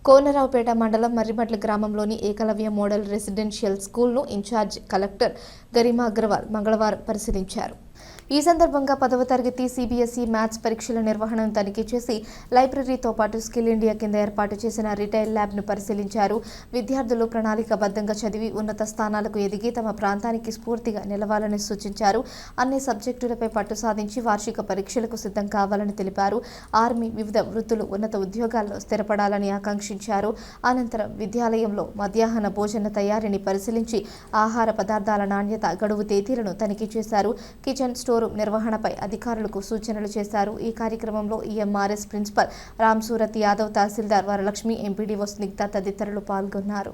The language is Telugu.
కోనరావుపేట మండలం మర్రిమట్ల గ్రామంలోని ఏకలవ్య మోడల్ రెసిడెన్షియల్ స్కూల్ను ఇన్ఛార్జ్ కలెక్టర్ గరిమా అగ్రవాల్ మంగళవారం పరిశీలించారు. ఈ సందర్భంగా 10వ తరగతి సిబిఎస్ఈ మ్యాథ్స్ పరీక్షల నిర్వహణను తనిఖీ చేసి లైబ్రరీతో పాటు స్కిల్ ఇండియా కింద ఏర్పాటు చేసిన రిటైల్ ల్యాబ్ను పరిశీలించారు. విద్యార్థులు ప్రణాళికాబద్ధంగా చదివి ఉన్నత స్థానాలకు ఎదిగి తమ ప్రాంతానికి స్ఫూర్తిగా నిలవాలని సూచించారు. అన్ని సబ్జెక్టులపై పట్టు సాధించి వార్షిక పరీక్షలకు సిద్ధం కావాలని తెలిపారు. ఆర్మీ, వివిధ వృత్తులు, ఉన్నత ఉద్యోగాల్లో స్థిరపడాలని ఆకాంక్షించారు. అనంతరం విద్యాలయంలో మధ్యాహ్న భోజన తయారీని పరిశీలించి ఆహార పదార్థాల నాణ్యత, గడువు తేదీలను తనిఖీ చేశారు. కిచెన్ స్టోర్ నిర్వహణపై అధికారులకు సూచనలు చేశారు. ఈ కార్యక్రమంలో ఈఎంఆర్ఎస్ ప్రిన్సిపల్ రామ్ సూరత్ యాదవ్, తహసీల్దార్ వరలక్ష్మి, ఎంపీడీఓ స్నిగ్ధ తదితరులు పాల్గొన్నారు.